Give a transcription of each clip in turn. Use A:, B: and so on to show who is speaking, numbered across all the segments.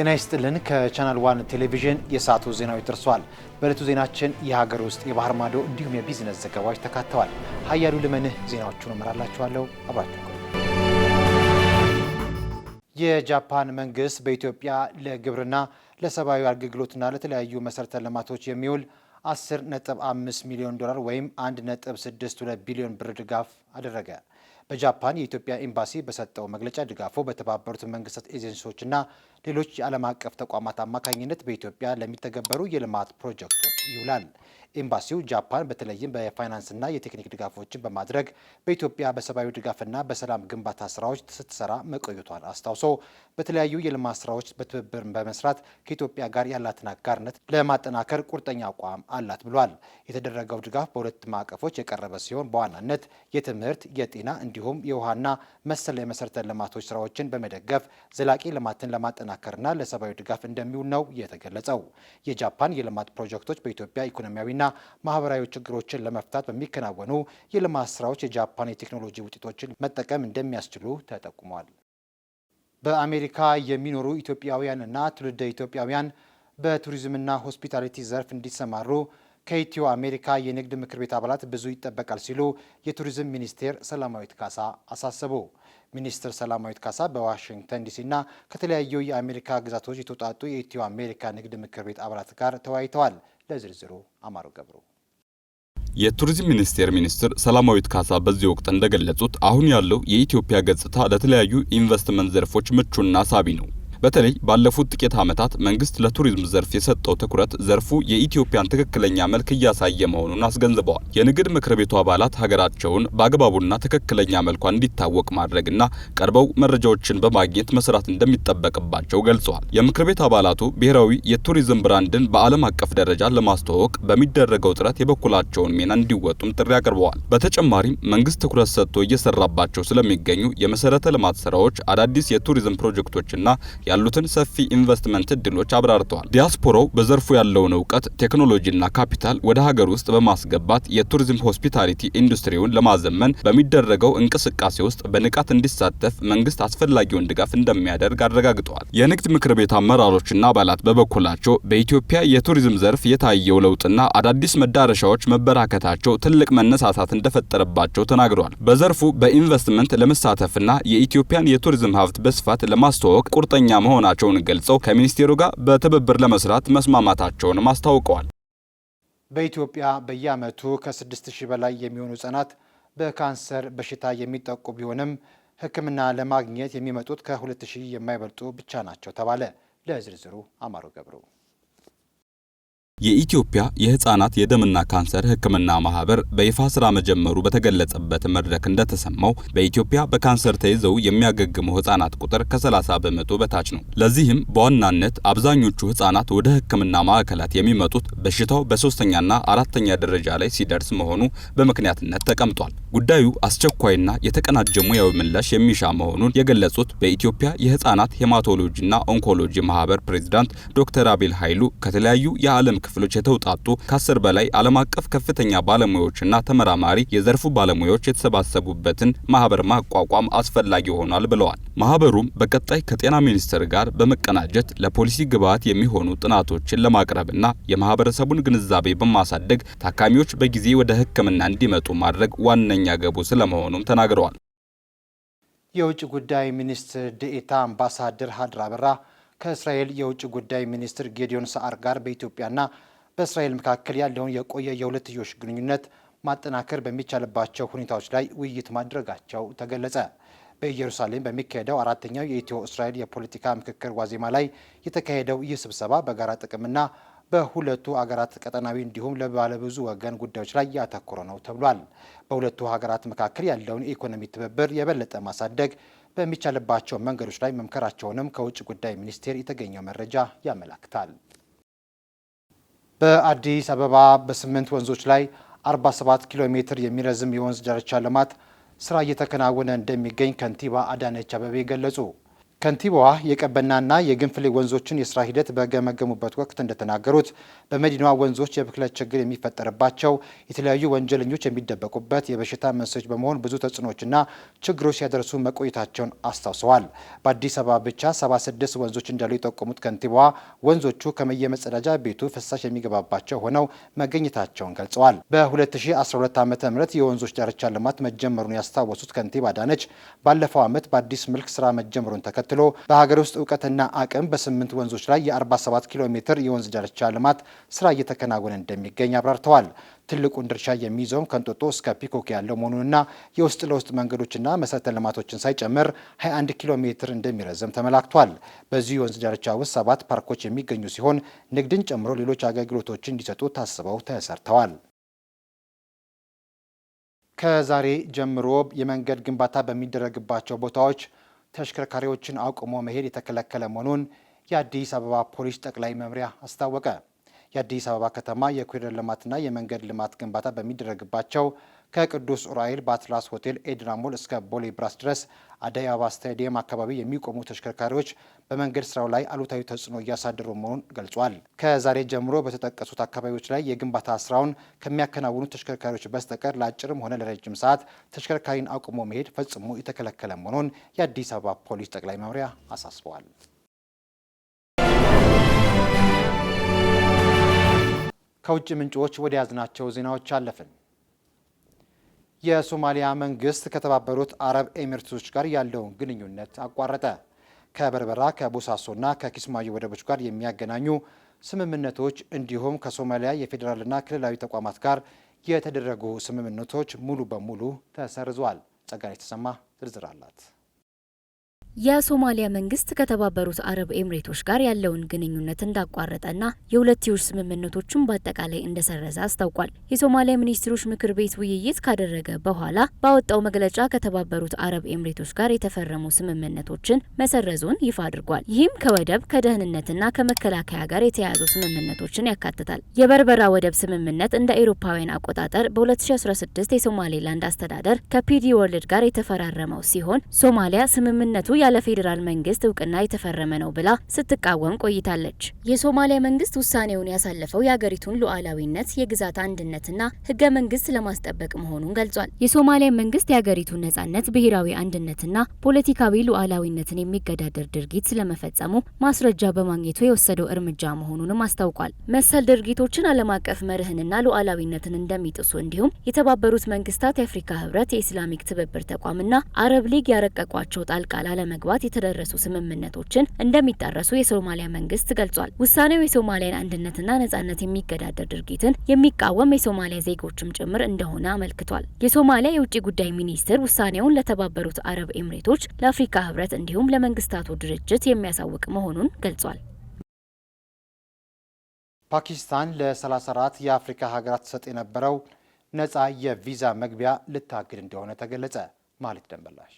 A: ጤና ይስጥልን ከቻናል ዋን ቴሌቪዥን የሰዓቱ ዜናዎች ደርሰዋል። በዕለቱ ዜናችን የሀገር ውስጥ የባህር ማዶ እንዲሁም የቢዝነስ ዘገባዎች ተካተዋል። ሀያሉ ልመንህ ዜናዎቹን እመራላችኋለሁ። አብራችሁ ቆዩ። የጃፓን መንግስት በኢትዮጵያ ለግብርና ለሰብአዊ አገልግሎትና ለተለያዩ መሰረተ ልማቶች የሚውል 10.5 ሚሊዮን ዶላር ወይም 1.62 ቢሊዮን ብር ድጋፍ አደረገ። በጃፓን የኢትዮጵያ ኤምባሲ በሰጠው መግለጫ ድጋፉ በተባበሩት መንግስታት ኤጀንሲዎችና ሌሎች የዓለም አቀፍ ተቋማት አማካኝነት በኢትዮጵያ ለሚተገበሩ የልማት ፕሮጀክቶች ይውላል። ኤምባሲው ጃፓን በተለይም በፋይናንስና የቴክኒክ ድጋፎችን በማድረግ በኢትዮጵያ በሰብአዊ ድጋፍና በሰላም ግንባታ ስራዎች ስትሰራ መቆየቷን አስታውሶ በተለያዩ የልማት ስራዎች በትብብር በመስራት ከኢትዮጵያ ጋር ያላትን አጋርነት ለማጠናከር ቁርጠኛ አቋም አላት ብሏል። የተደረገው ድጋፍ በሁለት ማዕቀፎች የቀረበ ሲሆን በዋናነት የትምህርት፣ የጤና እንዲሁም የውሃና መሰል የመሰረተ ልማቶች ስራዎችን በመደገፍ ዘላቂ ልማትን ለማጠናከርና ለሰብአዊ ድጋፍ እንደሚውል ነው የተገለጸው። የጃፓን የልማት ፕሮጀክቶች በኢትዮጵያ ኢኮኖሚያዊና ማህበራዊ ችግሮችን ለመፍታት በሚከናወኑ የልማት ስራዎች የጃፓን የቴክኖሎጂ ውጤቶችን መጠቀም እንደሚያስችሉ ተጠቁሟል። በአሜሪካ የሚኖሩ ኢትዮጵያውያንና ትውልደ ኢትዮጵያውያን በቱሪዝምና ሆስፒታሊቲ ዘርፍ እንዲሰማሩ ከኢትዮ አሜሪካ የንግድ ምክር ቤት አባላት ብዙ ይጠበቃል ሲሉ የቱሪዝም ሚኒስቴር ሰላማዊት ካሳ አሳሰቡ። ሚኒስትር ሰላማዊት ካሳ በዋሽንግተን ዲሲና ከተለያዩ የአሜሪካ ግዛቶች የተውጣጡ የኢትዮ አሜሪካ ንግድ ምክር ቤት አባላት ጋር ተወያይተዋል። ለዝርዝሩ አማሮ ገብሩ።
B: የቱሪዝም ሚኒስቴር ሚኒስትር ሰላማዊት ካሳ በዚህ ወቅት እንደገለጹት አሁን ያለው የኢትዮጵያ ገጽታ ለተለያዩ ኢንቨስትመንት ዘርፎች ምቹና ሳቢ ነው። በተለይ ባለፉት ጥቂት ዓመታት መንግስት ለቱሪዝም ዘርፍ የሰጠው ትኩረት ዘርፉ የኢትዮጵያን ትክክለኛ መልክ እያሳየ መሆኑን አስገንዝበዋል። የንግድ ምክር ቤቱ አባላት ሀገራቸውን በአግባቡና ትክክለኛ መልኳ እንዲታወቅ ማድረግና ቀርበው መረጃዎችን በማግኘት መስራት እንደሚጠበቅባቸው ገልጸዋል። የምክር ቤት አባላቱ ብሔራዊ የቱሪዝም ብራንድን በዓለም አቀፍ ደረጃ ለማስተዋወቅ በሚደረገው ጥረት የበኩላቸውን ሚና እንዲወጡም ጥሪ አቅርበዋል። በተጨማሪም መንግስት ትኩረት ሰጥቶ እየሰራባቸው ስለሚገኙ የመሰረተ ልማት ስራዎች፣ አዳዲስ የቱሪዝም ፕሮጀክቶችና ያሉትን ሰፊ ኢንቨስትመንት እድሎች አብራርተዋል። ዲያስፖራው በዘርፉ ያለውን እውቀት፣ ቴክኖሎጂና ካፒታል ወደ ሀገር ውስጥ በማስገባት የቱሪዝም ሆስፒታሊቲ ኢንዱስትሪውን ለማዘመን በሚደረገው እንቅስቃሴ ውስጥ በንቃት እንዲሳተፍ መንግስት አስፈላጊውን ድጋፍ እንደሚያደርግ አረጋግጠዋል። የንግድ ምክር ቤት አመራሮችና አባላት በበኩላቸው በኢትዮጵያ የቱሪዝም ዘርፍ የታየው ለውጥና አዳዲስ መዳረሻዎች መበራከታቸው ትልቅ መነሳሳት እንደፈጠረባቸው ተናግረዋል። በዘርፉ በኢንቨስትመንት ለመሳተፍና የኢትዮጵያን የቱሪዝም ሀብት በስፋት ለማስተዋወቅ ቁርጠኛ መሆናቸውን ገልጸው ከሚኒስቴሩ ጋር በትብብር ለመስራት መስማማታቸውንም አስታውቀዋል።
A: በኢትዮጵያ በየዓመቱ ከ6000 በላይ የሚሆኑ ህጻናት በካንሰር በሽታ የሚጠቁ ቢሆንም ሕክምና ለማግኘት የሚመጡት ከ2000 የማይበልጡ ብቻ ናቸው ተባለ። ለዝርዝሩ አማሮ ገብሩ።
B: የኢትዮጵያ የህፃናት የደምና ካንሰር ህክምና ማህበር በይፋ ስራ መጀመሩ በተገለጸበት መድረክ እንደተሰማው በኢትዮጵያ በካንሰር ተይዘው የሚያገግሙ ህፃናት ቁጥር ከ30 በመቶ በታች ነው። ለዚህም በዋናነት አብዛኞቹ ህፃናት ወደ ህክምና ማዕከላት የሚመጡት በሽታው በሶስተኛና አራተኛ ደረጃ ላይ ሲደርስ መሆኑ በምክንያትነት ተቀምጧል። ጉዳዩ አስቸኳይና የተቀናጀ ሙያዊ ምላሽ የሚሻ መሆኑን የገለጹት በኢትዮጵያ የህፃናት ሄማቶሎጂና ኦንኮሎጂ ማህበር ፕሬዝዳንት ዶክተር አቤል ኃይሉ ከተለያዩ የዓለም ክፍሎች የተውጣጡ ከ10 በላይ ዓለም አቀፍ ከፍተኛ ባለሙያዎችና ተመራማሪ የዘርፉ ባለሙያዎች የተሰባሰቡበትን ማህበር ማቋቋም አስፈላጊ ሆኗል ብለዋል። ማህበሩም በቀጣይ ከጤና ሚኒስቴር ጋር በመቀናጀት ለፖሊሲ ግብዓት የሚሆኑ ጥናቶችን ለማቅረብና የማህበረሰቡን ግንዛቤ በማሳደግ ታካሚዎች በጊዜ ወደ ህክምና እንዲመጡ ማድረግ ዋነኛ ገቡ ስለመሆኑም ተናግረዋል።
A: የውጭ ጉዳይ ሚኒስትር ዴኤታ አምባሳደር ሀድራ አበራ ከእስራኤል የውጭ ጉዳይ ሚኒስትር ጌዲዮን ሰዓር ጋር በኢትዮጵያና በእስራኤል መካከል ያለውን የቆየ የሁለትዮሽ ግንኙነት ማጠናከር በሚቻልባቸው ሁኔታዎች ላይ ውይይት ማድረጋቸው ተገለጸ። በኢየሩሳሌም በሚካሄደው አራተኛው የኢትዮ እስራኤል የፖለቲካ ምክክር ዋዜማ ላይ የተካሄደው ይህ ስብሰባ በጋራ ጥቅምና በሁለቱ ሀገራት ቀጠናዊ እንዲሁም ለባለብዙ ወገን ጉዳዮች ላይ ያተኮረ ነው ተብሏል። በሁለቱ ሀገራት መካከል ያለውን የኢኮኖሚ ትብብር የበለጠ ማሳደግ በሚቻልባቸው መንገዶች ላይ መምከራቸውንም ከውጭ ጉዳይ ሚኒስቴር የተገኘው መረጃ ያመለክታል። በአዲስ አበባ በ8 ወንዞች ላይ 47 ኪሎ ሜትር የሚረዝም የወንዝ ዳርቻ ልማት ስራ እየተከናወነ እንደሚገኝ ከንቲባ አዳነች አቤቤ ገለጹ። ከንቲባዋ የቀበናና የግንፍሌ ወንዞችን የስራ ሂደት በገመገሙበት ወቅት እንደተናገሩት በመዲናዋ ወንዞች የብክለት ችግር የሚፈጠርባቸው፣ የተለያዩ ወንጀለኞች የሚደበቁበት፣ የበሽታ መንስኤዎች በመሆን ብዙ ተጽዕኖዎችና ችግሮች ሲያደርሱ መቆየታቸውን አስታውሰዋል። በአዲስ አበባ ብቻ 76 ወንዞች እንዳሉ የጠቆሙት ከንቲባዋ ወንዞቹ ከየመጸዳጃ ቤቱ ፍሳሽ የሚገባባቸው ሆነው መገኘታቸውን ገልጸዋል። በ2012 ዓ.ም የወንዞች ዳርቻ ልማት መጀመሩን ያስታወሱት ከንቲባ አዳነች ባለፈው ዓመት በአዲስ መልክ ስራ መጀመሩን ተከትሎ በሀገር ውስጥ እውቀትና አቅም በ8 ወንዞች ላይ የ47 ኪሎ ሜትር የወንዝ ዳርቻ ልማት ስራ እየተከናወነ እንደሚገኝ አብራርተዋል። ትልቁን ድርሻ የሚይዘውም ከእንጦጦ እስከ ፒኮክ ያለው መሆኑንና የውስጥ ለውስጥ መንገዶችና መሰረተ ልማቶችን ሳይጨምር 21 ኪሎ ሜትር እንደሚረዘም ተመላክቷል። በዚህ የወንዝ ዳርቻ ውስጥ 7 ፓርኮች የሚገኙ ሲሆን ንግድን ጨምሮ ሌሎች አገልግሎቶችን እንዲሰጡ ታስበው ተሰርተዋል። ከዛሬ ጀምሮ የመንገድ ግንባታ በሚደረግባቸው ቦታዎች ተሽከርካሪዎችን አቁሞ መሄድ የተከለከለ መሆኑን የአዲስ አበባ ፖሊስ ጠቅላይ መምሪያ አስታወቀ። የአዲስ አበባ ከተማ የኮሪደር ልማትና የመንገድ ልማት ግንባታ በሚደረግባቸው ከቅዱስ ዑራኤል በአትላስ ሆቴል ኤድና ሞል እስከ ቦሌ ብራስ ድረስ አደይ አበባ ስታዲየም አካባቢ የሚቆሙ ተሽከርካሪዎች በመንገድ ስራው ላይ አሉታዊ ተጽዕኖ እያሳደሩ መሆኑን ገልጿል። ከዛሬ ጀምሮ በተጠቀሱት አካባቢዎች ላይ የግንባታ ስራውን ከሚያከናውኑ ተሽከርካሪዎች በስተቀር ለአጭርም ሆነ ለረጅም ሰዓት ተሽከርካሪን አቁሞ መሄድ ፈጽሞ የተከለከለ መሆኑን የአዲስ አበባ ፖሊስ ጠቅላይ መምሪያ አሳስበዋል። ከውጭ ምንጮች ወደ ያዝናቸው ዜናዎች አለፍን። የሶማሊያ መንግስት ከተባበሩት አረብ ኤሚሬቶች ጋር ያለውን ግንኙነት አቋረጠ። ከበርበራ ከቦሳሶና ከኪስማዮ ወደቦች ጋር የሚያገናኙ ስምምነቶች እንዲሁም ከሶማሊያ የፌዴራልና ክልላዊ ተቋማት ጋር የተደረጉ ስምምነቶች ሙሉ በሙሉ ተሰርዟል። ጸጋኔ ተሰማ ዝርዝር አላት።
C: የሶማሊያ መንግስት ከተባበሩት አረብ ኤሚሬቶች ጋር ያለውን ግንኙነት እንዳቋረጠና የሁለትዮሽ ስምምነቶችን በአጠቃላይ እንደሰረዘ አስታውቋል። የሶማሊያ ሚኒስትሮች ምክር ቤት ውይይት ካደረገ በኋላ ባወጣው መግለጫ ከተባበሩት አረብ ኤሚሬቶች ጋር የተፈረሙ ስምምነቶችን መሰረዙን ይፋ አድርጓል። ይህም ከወደብ ከደህንነትና ከመከላከያ ጋር የተያያዙ ስምምነቶችን ያካትታል። የበርበራ ወደብ ስምምነት እንደ አውሮፓውያን አቆጣጠር በ2016 የሶማሌላንድ አስተዳደር ከፒዲ ወርልድ ጋር የተፈራረመው ሲሆን ሶማሊያ ስምምነቱ ያለ ፌዴራል መንግስት እውቅና የተፈረመ ነው ብላ ስትቃወም ቆይታለች። የሶማሊያ መንግስት ውሳኔውን ያሳለፈው የሀገሪቱን ሉዓላዊነት፣ የግዛት አንድነትና ህገ መንግስት ለማስጠበቅ መሆኑን ገልጿል። የሶማሊያ መንግስት የሀገሪቱን ነጻነት፣ ብሔራዊ አንድነትና ፖለቲካዊ ሉዓላዊነትን የሚገዳደር ድርጊት ስለመፈጸሙ ማስረጃ በማግኘቱ የወሰደው እርምጃ መሆኑንም አስታውቋል። መሰል ድርጊቶችን ዓለም አቀፍ መርህንና ሉዓላዊነትን እንደሚጥሱ እንዲሁም የተባበሩት መንግስታት፣ የአፍሪካ ህብረት፣ የኢስላሚክ ትብብር ተቋምና አረብ ሊግ ያረቀቋቸው ጣልቃ ላለመግባት የተደረሱ ስምምነቶችን እንደሚጣረሱ የሶማሊያ መንግስት ገልጿል። ውሳኔው የሶማሊያን አንድነትና ነጻነት የሚገዳደር ድርጊትን የሚቃወም የሶማሊያ ዜጎችም ጭምር እንደሆነ አመልክቷል። የሶማሊያ የውጭ ጉዳይ ሚኒስትር ውሳኔውን ለተባበሩት አረብ ኤሚሬቶች፣ ለአፍሪካ ህብረት እንዲሁም ለመንግስታቱ ድርጅት የሚያሳውቅ መሆኑን ገልጿል።
A: ፓኪስታን ለ34 የአፍሪካ ሀገራት ትሰጥ የነበረው ነጻ የቪዛ መግቢያ ልታግድ እንደሆነ ተገለጸ። ማለት ደንበላሽ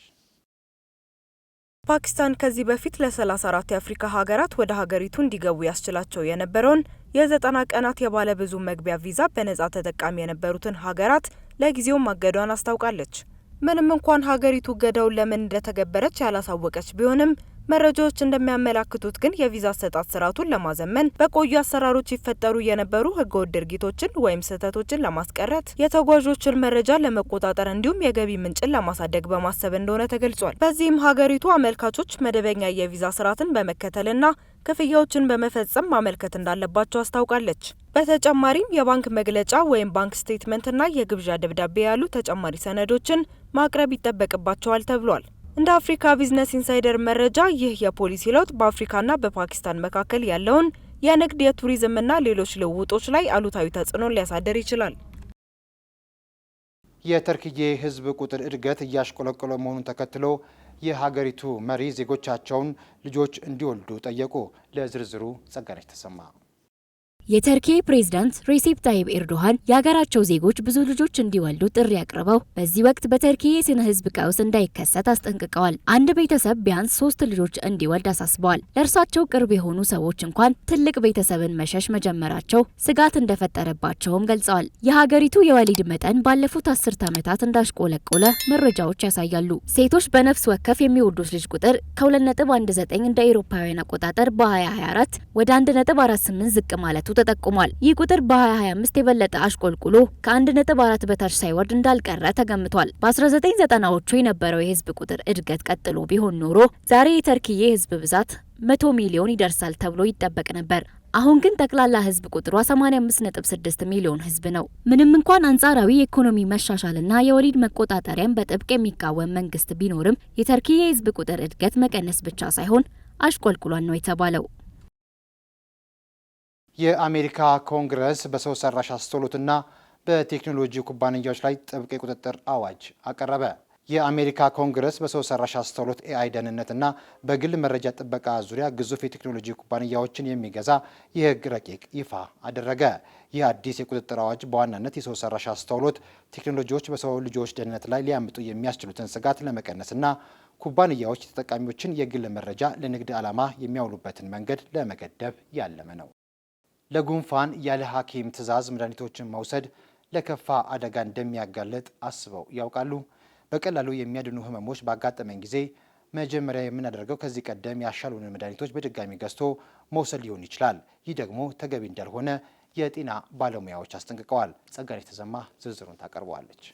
D: ፓኪስታን ከዚህ በፊት ለ34 የአፍሪካ ሀገራት ወደ ሀገሪቱ እንዲገቡ ያስችላቸው የነበረውን የ90 ቀናት የባለ ብዙ መግቢያ ቪዛ በነጻ ተጠቃሚ የነበሩትን ሀገራት ለጊዜው ማገዷን አስታውቃለች። ምንም እንኳን ሀገሪቱ እገዳውን ለምን እንደተገበረች ያላሳወቀች ቢሆንም መረጃዎች እንደሚያመላክቱት ግን የቪዛ አሰጣጥ ስርዓቱን ለማዘመን በቆዩ አሰራሮች ይፈጠሩ የነበሩ ህገወጥ ድርጊቶችን ወይም ስህተቶችን ለማስቀረት የተጓዦችን መረጃ ለመቆጣጠር እንዲሁም የገቢ ምንጭን ለማሳደግ በማሰብ እንደሆነ ተገልጿል። በዚህም ሀገሪቱ አመልካቾች መደበኛ የቪዛ ስርዓትን በመከተልና ክፍያዎችን በመፈጸም ማመልከት እንዳለባቸው አስታውቃለች። በተጨማሪም የባንክ መግለጫ ወይም ባንክ ስቴትመንትና የግብዣ ደብዳቤ ያሉ ተጨማሪ ሰነዶችን ማቅረብ ይጠበቅባቸዋል ተብሏል። እንደ አፍሪካ ቢዝነስ ኢንሳይደር መረጃ ይህ የፖሊሲ ለውጥ በአፍሪካና በፓኪስታን መካከል ያለውን የንግድ የቱሪዝምና ሌሎች ልውውጦች ላይ አሉታዊ ተጽዕኖ ሊያሳድር ይችላል።
A: የተርክዬ ህዝብ ቁጥር እድገት እያሽቆለቆለ መሆኑን ተከትሎ የሀገሪቱ መሪ ዜጎቻቸውን ልጆች እንዲወልዱ ጠየቁ። ለዝርዝሩ ጸጋነች ተሰማ።
C: የተርኪ ፕሬዝዳንት ሬሴፕ ታይብ ኤርዶሃን የሀገራቸው ዜጎች ብዙ ልጆች እንዲወልዱ ጥሪ አቅርበው በዚህ ወቅት በተርኪ የስነ ህዝብ ቀውስ እንዳይከሰት አስጠንቅቀዋል። አንድ ቤተሰብ ቢያንስ 3 ልጆች እንዲወልድ አሳስበዋል። ለእርሳቸው ቅርብ የሆኑ ሰዎች እንኳን ትልቅ ቤተሰብን መሸሽ መጀመራቸው ስጋት እንደፈጠረባቸውም ገልጸዋል። የሀገሪቱ የወሊድ መጠን ባለፉት 10 ዓመታት እንዳሽቆለቆለ መረጃዎች ያሳያሉ። ሴቶች በነፍስ ወከፍ የሚወልዱት ልጅ ቁጥር ከ2.19 እንደ አውሮፓውያን አቆጣጠር በ2024 ወደ 1.48 ዝቅ ማለቱ ተጠቁሟል። ይህ ቁጥር በ2025 የበለጠ አሽቆልቁሎ ከ1.4 በታች ሳይወርድ እንዳልቀረ ተገምቷል። በ1990ዎቹ የነበረው የህዝብ ቁጥር እድገት ቀጥሎ ቢሆን ኖሮ ዛሬ የተርኪዬ ህዝብ ብዛት 100 ሚሊዮን ይደርሳል ተብሎ ይጠበቅ ነበር። አሁን ግን ጠቅላላ ህዝብ ቁጥሯ 85.6 ሚሊዮን ህዝብ ነው። ምንም እንኳን አንጻራዊ የኢኮኖሚ መሻሻልና የወሊድ መቆጣጠሪያን በጥብቅ የሚቃወም መንግስት ቢኖርም የተርኪዬ ህዝብ ቁጥር እድገት መቀነስ ብቻ ሳይሆን አሽቆልቁሏን ነው የተባለው።
A: የአሜሪካ ኮንግረስ በሰው ሰራሽ አስተውሎትና በቴክኖሎጂ ኩባንያዎች ላይ ጥብቅ የቁጥጥር አዋጅ አቀረበ። የአሜሪካ ኮንግረስ በሰው ሰራሽ አስተውሎት ኤአይ ደህንነትና በግል መረጃ ጥበቃ ዙሪያ ግዙፍ የቴክኖሎጂ ኩባንያዎችን የሚገዛ የህግ ረቂቅ ይፋ አደረገ። ይህ አዲስ የቁጥጥር አዋጅ በዋናነት የሰው ሰራሽ አስተውሎት ቴክኖሎጂዎች በሰው ልጆች ደህንነት ላይ ሊያመጡ የሚያስችሉትን ስጋት ለመቀነስና ኩባንያዎች የተጠቃሚዎችን የግል መረጃ ለንግድ ዓላማ የሚያውሉበትን መንገድ ለመገደብ ያለመ ነው። ለጉንፋን ያለ ሐኪም ትዕዛዝ መድኃኒቶችን መውሰድ ለከፋ አደጋ እንደሚያጋልጥ አስበው ያውቃሉ? በቀላሉ የሚያድኑ ህመሞች ባጋጠመን ጊዜ መጀመሪያ የምናደርገው ከዚህ ቀደም ያሻሉንን መድኃኒቶች በድጋሚ ገዝቶ መውሰድ ሊሆን ይችላል። ይህ ደግሞ ተገቢ እንዳልሆነ የጤና ባለሙያዎች አስጠንቅቀዋል። ጸጋነሽ ተሰማ ዝርዝሩን ታቀርበዋለች።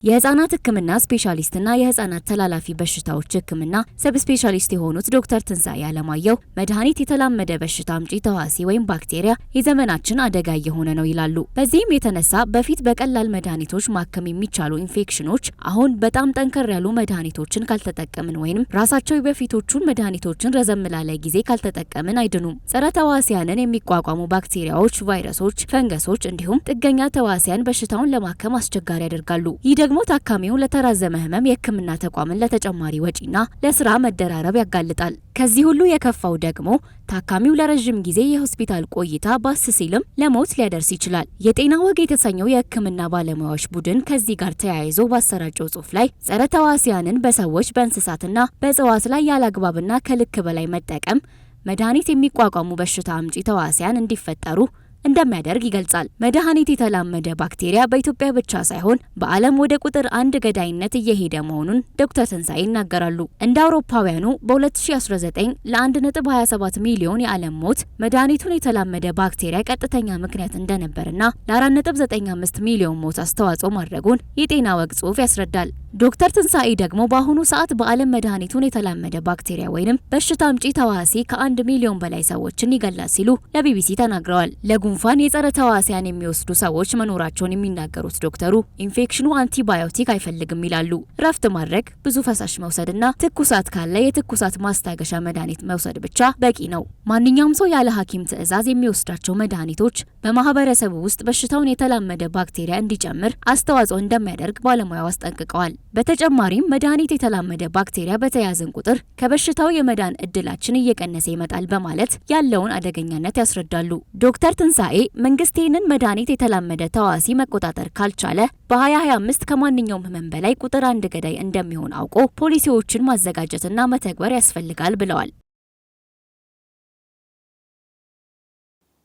C: የህፃናት ህክምና ስፔሻሊስትና የህፃናት ተላላፊ በሽታዎች ህክምና ሰብ ስፔሻሊስት የሆኑት ዶክተር ትንሳኤ አለማየሁ መድኃኒት የተላመደ በሽታ አምጪ ተዋሲ ወይም ባክቴሪያ የዘመናችን አደጋ እየሆነ ነው ይላሉ። በዚህም የተነሳ በፊት በቀላል መድኃኒቶች ማከም የሚቻሉ ኢንፌክሽኖች አሁን በጣም ጠንከር ያሉ መድኃኒቶችን ካልተጠቀምን ወይም ራሳቸው የበፊቶቹን መድኃኒቶችን ረዘም ላለ ጊዜ ካልተጠቀምን አይድኑም። ጸረ ተዋሲያንን የሚቋቋሙ ባክቴሪያዎች፣ ቫይረሶች፣ ፈንገሶች እንዲሁም ጥገኛ ተዋሲያን በሽታውን ለማከም አስቸጋሪ ያደርጋሉ። ደግሞ ታካሚው ለተራዘመ ህመም የህክምና ተቋምን ለተጨማሪ ወጪና ለስራ መደራረብ ያጋልጣል። ከዚህ ሁሉ የከፋው ደግሞ ታካሚው ለረጅም ጊዜ የሆስፒታል ቆይታ ባስ ሲልም ለሞት ሊያደርስ ይችላል። የጤና ወግ የተሰኘው የህክምና ባለሙያዎች ቡድን ከዚህ ጋር ተያይዞ ባሰራጨው ጽሑፍ ላይ ጸረ ተዋሲያንን በሰዎች በእንስሳትና በእጽዋት ላይ ያለአግባብና ከልክ በላይ መጠቀም መድኃኒት የሚቋቋሙ በሽታ አምጪ ተዋሲያን እንዲፈጠሩ እንደሚያደርግ ይገልጻል። መድኃኒት የተላመደ ባክቴሪያ በኢትዮጵያ ብቻ ሳይሆን በዓለም ወደ ቁጥር 1 ገዳይነት እየሄደ መሆኑን ዶክተር ትንሳኤ ይናገራሉ። እንደ አውሮፓውያኑ በ2019 ለ1.27 ሚሊዮን የዓለም ሞት መድኃኒቱን የተላመደ ባክቴሪያ ቀጥተኛ ምክንያት እንደነበርና ለ4.95 ሚሊዮን ሞት አስተዋጽኦ ማድረጉን የጤና ወግ ጽሑፍ ያስረዳል። ዶክተር ትንሳኤ ደግሞ በአሁኑ ሰዓት በዓለም መድኃኒቱን የተላመደ ባክቴሪያ ወይም በሽታ አምጪ ተዋሲ ከ1 ሚሊዮን በላይ ሰዎችን ይገላል ሲሉ ለቢቢሲ ተናግረዋል። ለጉንፋን የጸረ ተዋሲያን የሚወስዱ ሰዎች መኖራቸውን የሚናገሩት ዶክተሩ ኢንፌክሽኑ አንቲባዮቲክ አይፈልግም ይላሉ። እረፍት ማድረግ፣ ብዙ ፈሳሽ መውሰድና ትኩሳት ካለ የትኩሳት ማስታገሻ መድኃኒት መውሰድ ብቻ በቂ ነው። ማንኛውም ሰው ያለ ሐኪም ትዕዛዝ የሚወስዳቸው መድኃኒቶች በማህበረሰቡ ውስጥ በሽታውን የተላመደ ባክቴሪያ እንዲጨምር አስተዋጽኦ እንደሚያደርግ ባለሙያው አስጠንቅቀዋል። በተጨማሪም መድኃኒት የተላመደ ባክቴሪያ በተያዘን ቁጥር ከበሽታው የመዳን እድላችን እየቀነሰ ይመጣል በማለት ያለውን አደገኛነት ያስረዳሉ። ዶክተር ትንሳኤ መንግስት ይህንን መድኃኒት የተላመደ ተዋሲ መቆጣጠር ካልቻለ በ2025 ከማንኛውም ህመም በላይ ቁጥር 1 ገዳይ እንደሚሆን አውቆ ፖሊሲዎችን ማዘጋጀትና መተግበር ያስፈልጋል ብለዋል።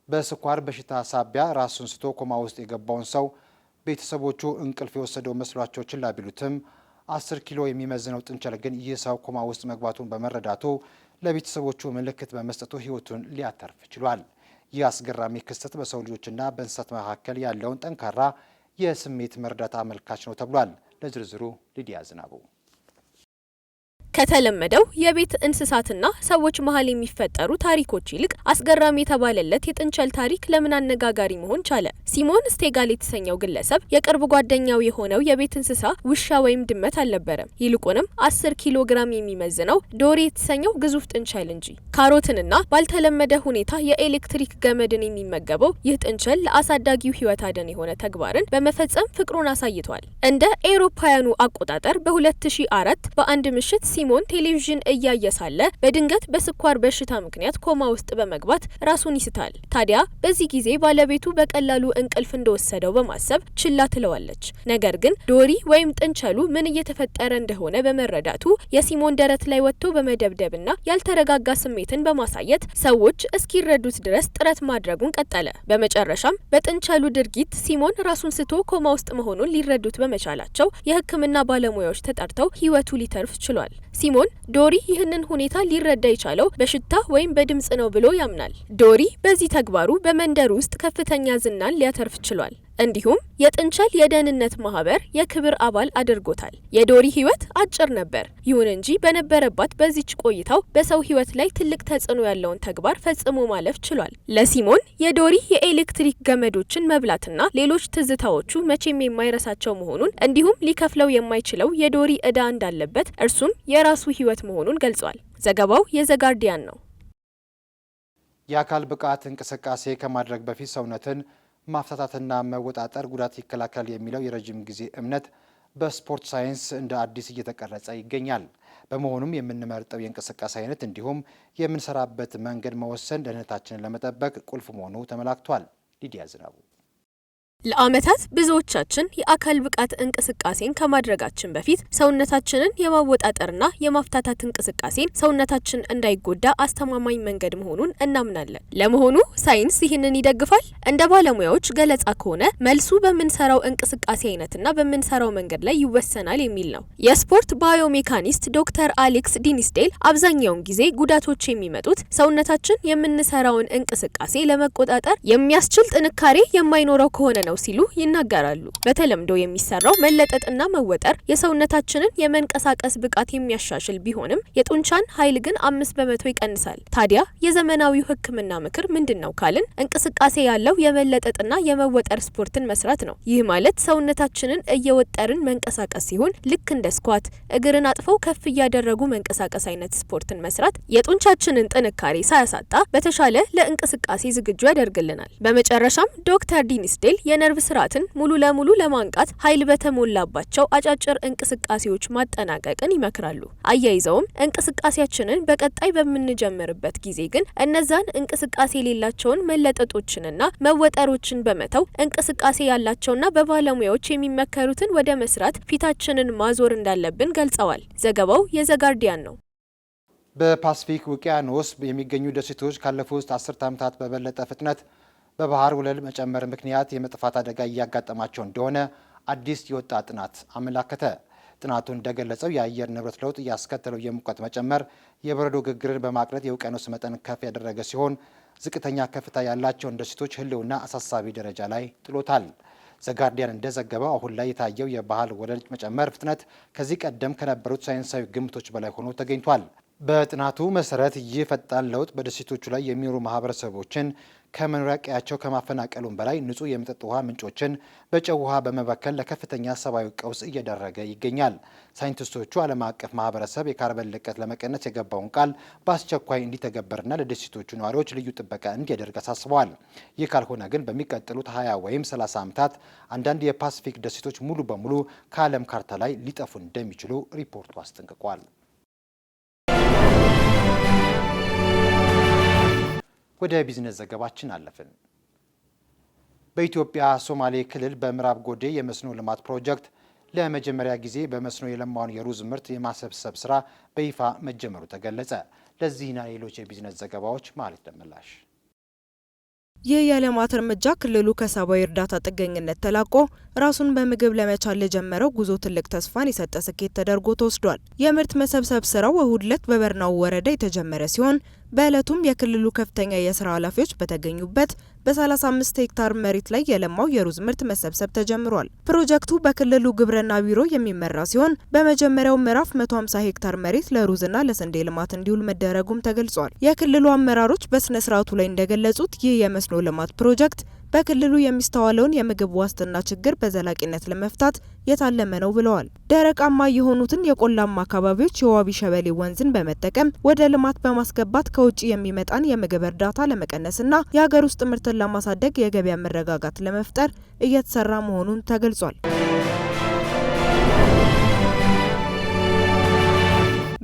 A: በስኳር በሽታ ሳቢያ ራሱን ስቶ ኮማ ውስጥ የገባውን ሰው ቤተሰቦቹ እንቅልፍ የወሰደው መስሏቸው ችላ ቢሉትም 10 ኪሎ የሚመዝነው ጥንቸል ግን ይህ ሰው ኮማ ውስጥ መግባቱን በመረዳቱ ለቤተሰቦቹ ምልክት በመስጠቱ ህይወቱን ሊያተርፍ ችሏል። ይህ አስገራሚ ክስተት በሰው ልጆችና በእንስሳት መካከል ያለውን ጠንካራ የስሜት መረዳት አመልካች ነው ተብሏል። ለዝርዝሩ ሊዲያ ዝናቡ።
E: ከተለመደው የቤት እንስሳትና ሰዎች መሀል የሚፈጠሩ ታሪኮች ይልቅ አስገራሚ የተባለለት የጥንቸል ታሪክ ለምን አነጋጋሪ መሆን ቻለ? ሲሞን ስቴጋል የተሰኘው ግለሰብ የቅርብ ጓደኛው የሆነው የቤት እንስሳ ውሻ ወይም ድመት አልነበረም። ይልቁንም 10 ኪሎ ግራም የሚመዝነው ዶሪ የተሰኘው ግዙፍ ጥንቸል እንጂ። ካሮትንና ባልተለመደ ሁኔታ የኤሌክትሪክ ገመድን የሚመገበው ይህ ጥንቸል ለአሳዳጊው ህይወት አደን የሆነ ተግባርን በመፈጸም ፍቅሩን አሳይቷል። እንደ ኤሮፓውያኑ አቆጣጠር በ2004 በአንድ ምሽት ሲሞን ቴሌቪዥን እያየ ሳለ በድንገት በስኳር በሽታ ምክንያት ኮማ ውስጥ በመግባት ራሱን ይስታል። ታዲያ በዚህ ጊዜ ባለቤቱ በቀላሉ እንቅልፍ እንደወሰደው በማሰብ ችላ ትለዋለች። ነገር ግን ዶሪ ወይም ጥንቸሉ ምን እየተፈጠረ እንደሆነ በመረዳቱ የሲሞን ደረት ላይ ወጥቶ በመደብደብና ያልተረጋጋ ስሜትን በማሳየት ሰዎች እስኪረዱት ድረስ ጥረት ማድረጉን ቀጠለ። በመጨረሻም በጥንቸሉ ድርጊት ሲሞን ራሱን ስቶ ኮማ ውስጥ መሆኑን ሊረዱት በመቻላቸው የሕክምና ባለሙያዎች ተጠርተው ሕይወቱ ሊተርፍ ችሏል። ሲሞን ዶሪ ይህንን ሁኔታ ሊረዳ የቻለው በሽታ ወይም በድምጽ ነው ብሎ ያምናል። ዶሪ በዚህ ተግባሩ በመንደር ውስጥ ከፍተኛ ዝናን ሊያተርፍ ችሏል። እንዲሁም የጥንቸል የደህንነት ማህበር የክብር አባል አድርጎታል። የዶሪ ህይወት አጭር ነበር። ይሁን እንጂ በነበረባት በዚች ቆይታው በሰው ህይወት ላይ ትልቅ ተጽዕኖ ያለውን ተግባር ፈጽሞ ማለፍ ችሏል። ለሲሞን የዶሪ የኤሌክትሪክ ገመዶችን መብላትና ሌሎች ትዝታዎቹ መቼም የማይረሳቸው መሆኑን እንዲሁም ሊከፍለው የማይችለው የዶሪ ዕዳ እንዳለበት እርሱም የራሱ ህይወት መሆኑን ገልጿል። ዘገባው የዘጋርዲያን ነው።
A: የአካል ብቃት እንቅስቃሴ ከማድረግ በፊት ሰውነትን ማፍታታትና መወጣጠር ጉዳት ይከላከል የሚለው የረጅም ጊዜ እምነት በስፖርት ሳይንስ እንደ አዲስ እየተቀረጸ ይገኛል። በመሆኑም የምንመርጠው የእንቅስቃሴ አይነት እንዲሁም የምንሰራበት መንገድ መወሰን ደህንነታችንን ለመጠበቅ ቁልፍ መሆኑ ተመላክቷል። ሊዲያ ዝናቡ
E: ለዓመታት ብዙዎቻችን የአካል ብቃት እንቅስቃሴን ከማድረጋችን በፊት ሰውነታችንን የማወጣጠርና የማፍታታት እንቅስቃሴን ሰውነታችን እንዳይጎዳ አስተማማኝ መንገድ መሆኑን እናምናለን። ለመሆኑ ሳይንስ ይህንን ይደግፋል? እንደ ባለሙያዎች ገለጻ ከሆነ መልሱ በምንሰራው እንቅስቃሴ አይነትና በምንሰራው መንገድ ላይ ይወሰናል የሚል ነው። የስፖርት ባዮሜካኒስት ዶክተር አሌክስ ዲኒስዴል አብዛኛውን ጊዜ ጉዳቶች የሚመጡት ሰውነታችን የምንሰራውን እንቅስቃሴ ለመቆጣጠር የሚያስችል ጥንካሬ የማይኖረው ከሆነ ነው ሲሉ ይናገራሉ። በተለምዶ የሚሰራው መለጠጥና መወጠር የሰውነታችንን የመንቀሳቀስ ብቃት የሚያሻሽል ቢሆንም የጡንቻን ኃይል ግን 5 በመቶ ይቀንሳል። ታዲያ የዘመናዊው ሕክምና ምክር ምንድነው ካልን እንቅስቃሴ ያለው የመለጠጥና የመወጠር ስፖርትን መስራት ነው። ይህ ማለት ሰውነታችንን እየወጠርን መንቀሳቀስ ሲሆን ልክ እንደ ስኳት፣ እግርን አጥፈው ከፍ እያደረጉ መንቀሳቀስ አይነት ስፖርትን መስራት የጡንቻችንን ጥንካሬ ሳያሳጣ በተሻለ ለእንቅስቃሴ ዝግጁ ያደርግልናል። በመጨረሻም ዶክተር ዲኒስዴል የነርቭ ስርዓትን ሙሉ ለሙሉ ለማንቃት ኃይል በተሞላባቸው አጫጭር እንቅስቃሴዎች ማጠናቀቅን ይመክራሉ። አያይዘውም እንቅስቃሴያችንን በቀጣይ በምንጀምርበት ጊዜ ግን እነዛን እንቅስቃሴ የሌላቸውን መለጠጦችንና መወጠሮችን በመተው እንቅስቃሴ ያላቸውና በባለሙያዎች የሚመከሩትን ወደ መስራት ፊታችንን ማዞር እንዳለብን ገልጸዋል። ዘገባው የዘጋርዲያን ነው።
A: በፓሲፊክ ውቅያኖስ የሚገኙ ደሴቶች ካለፉት 10 ዓመታት በበለጠ ፍጥነት በባህር ወለል መጨመር ምክንያት የመጥፋት አደጋ እያጋጠማቸው እንደሆነ አዲስ የወጣ ጥናት አመላከተ። ጥናቱ እንደገለጸው የአየር ንብረት ለውጥ ያስከተለው የሙቀት መጨመር የበረዶ ግግርን በማቅለጥ የውቅያኖስ መጠን ከፍ ያደረገ ሲሆን ዝቅተኛ ከፍታ ያላቸውን ደሴቶች ሕልውና አሳሳቢ ደረጃ ላይ ጥሎታል። ዘጋርዲያን እንደዘገበው አሁን ላይ የታየው የባህር ወለል መጨመር ፍጥነት ከዚህ ቀደም ከነበሩት ሳይንሳዊ ግምቶች በላይ ሆኖ ተገኝቷል። በጥናቱ መሰረት ይህ ፈጣን ለውጥ በደሴቶቹ ላይ የሚኖሩ ማህበረሰቦችን ከመኖሪያ ቀያቸው ከማፈናቀሉም በላይ ንጹህ የመጠጥ ውሃ ምንጮችን በጨው ውሃ በመበከል ለከፍተኛ ሰብአዊ ቀውስ እየዳረገ ይገኛል። ሳይንቲስቶቹ ዓለም አቀፍ ማህበረሰብ የካርበን ልቀት ለመቀነስ የገባውን ቃል በአስቸኳይ እንዲተገበርና ለደሴቶቹ ነዋሪዎች ልዩ ጥበቃ እንዲያደርግ አሳስበዋል። ይህ ካልሆነ ግን በሚቀጥሉት 20 ወይም 30 ዓመታት አንዳንድ የፓሲፊክ ደሴቶች ሙሉ በሙሉ ከዓለም ካርታ ላይ ሊጠፉ እንደሚችሉ ሪፖርቱ አስጠንቅቋል። ወደ ቢዝነስ ዘገባችን አለፍን። በኢትዮጵያ ሶማሌ ክልል በምዕራብ ጎዴ የመስኖ ልማት ፕሮጀክት ለመጀመሪያ ጊዜ በመስኖ የለማውን የሩዝ ምርት የማሰብሰብ ስራ በይፋ መጀመሩ ተገለጸ። ለዚህና ሌሎች የቢዝነስ ዘገባዎች ማለት ደመላሽ።
D: ይህ የልማት እርምጃ ክልሉ ከሰብአዊ እርዳታ ጥገኝነት ተላቆ ራሱን በምግብ ለመቻል ለጀመረው ጉዞ ትልቅ ተስፋን የሰጠ ስኬት ተደርጎ ተወስዷል። የምርት መሰብሰብ ስራው እሁድ ዕለት በበርናው ወረዳ የተጀመረ ሲሆን በዕለቱም የክልሉ ከፍተኛ የስራ ኃላፊዎች በተገኙበት በ35 ሄክታር መሬት ላይ የለማው የሩዝ ምርት መሰብሰብ ተጀምሯል። ፕሮጀክቱ በክልሉ ግብርና ቢሮ የሚመራ ሲሆን በመጀመሪያው ምዕራፍ 150 ሄክታር መሬት ለሩዝና ለስንዴ ልማት እንዲውል መደረጉም ተገልጿል። የክልሉ አመራሮች በስነ ስርዓቱ ላይ እንደገለጹት ይህ የመስኖ ልማት ፕሮጀክት በክልሉ የሚስተዋለውን የምግብ ዋስትና ችግር በዘላቂነት ለመፍታት የታለመ ነው ብለዋል። ደረቃማ የሆኑትን የቆላማ አካባቢዎች የዋቢ ሸበሌ ወንዝን በመጠቀም ወደ ልማት በማስገባት ከውጭ የሚመጣን የምግብ እርዳታ ለመቀነስና የሀገር ውስጥ ምርትን ለማሳደግ የገበያ መረጋጋት ለመፍጠር እየተሰራ መሆኑን ተገልጿል።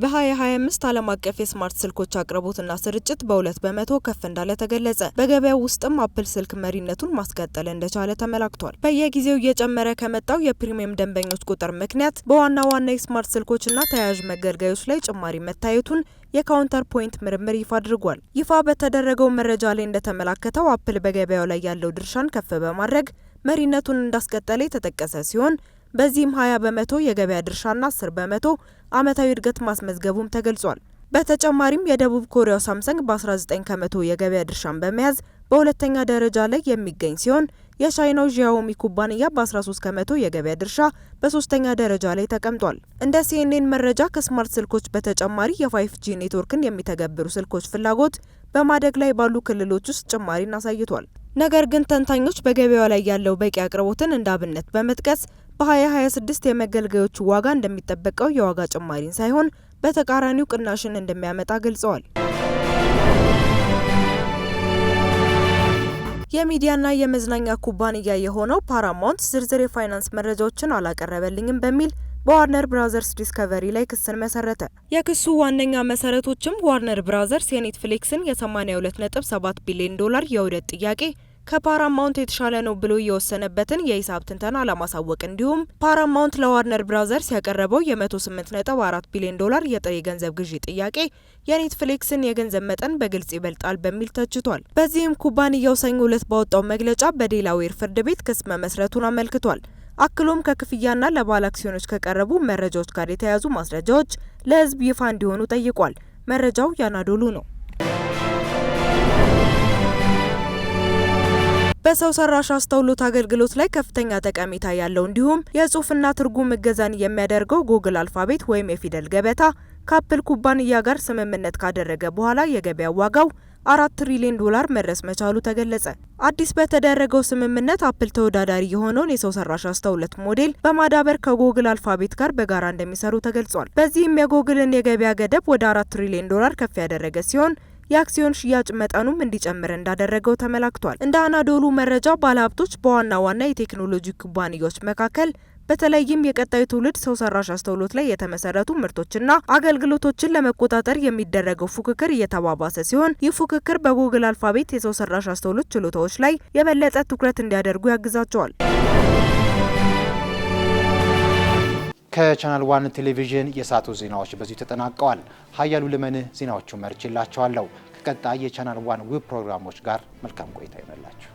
D: በ2025 ዓለም አቀፍ የስማርት ስልኮች አቅርቦትና ስርጭት በ2 በመቶ ከፍ እንዳለ ተገለጸ። በገበያው ውስጥም አፕል ስልክ መሪነቱን ማስቀጠል እንደቻለ ተመላክቷል። በየጊዜው እየጨመረ ከመጣው የፕሪሚየም ደንበኞች ቁጥር ምክንያት በዋና ዋና የስማርት ስልኮችና ተያያዥ መገልገያዎች ላይ ጭማሪ መታየቱን የካውንተር ፖይንት ምርምር ይፋ አድርጓል። ይፋ በተደረገው መረጃ ላይ እንደተመላከተው አፕል በገበያው ላይ ያለው ድርሻን ከፍ በማድረግ መሪነቱን እንዳስቀጠለ የተጠቀሰ ሲሆን በዚህም 20 በመቶ የገበያ ድርሻና 10 በመቶ ዓመታዊ እድገት ማስመዝገቡም ተገልጿል። በተጨማሪም የደቡብ ኮሪያው ሳምሰንግ በ19 ከመቶ የገበያ ድርሻን በመያዝ በሁለተኛ ደረጃ ላይ የሚገኝ ሲሆን የቻይናው ዢያኦሚ ኩባንያ በ13 ከመቶ የገበያ ድርሻ በሶስተኛ ደረጃ ላይ ተቀምጧል። እንደ ሲኤንኤን መረጃ ከስማርት ስልኮች በተጨማሪ የ5G ኔትወርክን የሚተገብሩ ስልኮች ፍላጎት በማደግ ላይ ባሉ ክልሎች ውስጥ ጭማሪን አሳይቷል። ነገር ግን ተንታኞች በገበያው ላይ ያለው በቂ አቅርቦትን እንደ አብነት በመጥቀስ በ2026 የመገልገያዎቹ ዋጋ እንደሚጠበቀው የዋጋ ጭማሪን ሳይሆን በተቃራኒው ቅናሽን እንደሚያመጣ ገልጸዋል። የሚዲያና የመዝናኛ ኩባንያ የሆነው ፓራማውንት ዝርዝር የፋይናንስ መረጃዎችን አላቀረበልኝም በሚል በዋርነር ብራዘርስ ዲስከቨሪ ላይ ክስን መሰረተ። የክሱ ዋነኛ መሰረቶችም ዋርነር ብራዘርስ የኔትፍሊክስን የ82.7 ቢሊዮን ዶላር የውህደት ጥያቄ ከፓራማውንት የተሻለ ነው ብሎ የወሰነበትን የሂሳብ ትንተና ለማሳወቅ እንዲሁም ፓራማውንት ለዋርነር ብራዘርስ ያቀረበው የ108.4 ቢሊዮን ዶላር የጥሬ ገንዘብ ግዢ ጥያቄ የኔትፍሊክስን የገንዘብ መጠን በግልጽ ይበልጣል በሚል ተችቷል። በዚህም ኩባንያው ሰኞ ዕለት ባወጣው መግለጫ በዴላዌር ፍርድ ቤት ክስ መመስረቱን አመልክቷል። አክሎም ከክፍያና ለባለ አክሲዮኖች ከቀረቡ መረጃዎች ጋር የተያያዙ ማስረጃዎች ለሕዝብ ይፋ እንዲሆኑ ጠይቋል። መረጃው ያናዶሉ ነው። በሰው ሰራሽ አስተውሎት አገልግሎት ላይ ከፍተኛ ጠቀሜታ ያለው እንዲሁም የጽሁፍና ትርጉም እገዛን የሚያደርገው ጉግል አልፋቤት ወይም የፊደል ገበታ ከአፕል ኩባንያ ጋር ስምምነት ካደረገ በኋላ የገበያ ዋጋው 4 ትሪሊዮን ዶላር መድረስ መቻሉ ተገለጸ። አዲስ በተደረገው ስምምነት አፕል ተወዳዳሪ የሆነውን የሰው ሰራሽ አስተውሎት ሞዴል በማዳበር ከጉግል አልፋቤት ጋር በጋራ እንደሚሰሩ ተገልጿል። በዚህም የጉግልን የገበያ ገደብ ወደ 4 ትሪሊዮን ዶላር ከፍ ያደረገ ሲሆን የአክሲዮን ሽያጭ መጠኑም እንዲጨምር እንዳደረገው ተመላክቷል። እንደ አናዶሉ መረጃ ባለሀብቶች በዋና ዋና የቴክኖሎጂ ኩባንያዎች መካከል በተለይም የቀጣዩ ትውልድ ሰው ሰራሽ አስተውሎት ላይ የተመሰረቱ ምርቶችና አገልግሎቶችን ለመቆጣጠር የሚደረገው ፉክክር እየተባባሰ ሲሆን ይህ ፉክክር በጉግል አልፋቤት የሰው ሰራሽ አስተውሎት ችሎታዎች ላይ የበለጠ ትኩረት እንዲያደርጉ ያግዛቸዋል።
A: ከቻናል ዋን ቴሌቪዥን የሰዓቱ ዜናዎች በዚሁ ተጠናቀዋል። ሀያሉ ልመንህ ዜናዎቹን መርጬላችኋለሁ። ከቀጣይ የቻናል ዋን ውብ ፕሮግራሞች ጋር መልካም ቆይታ ይመላችሁ።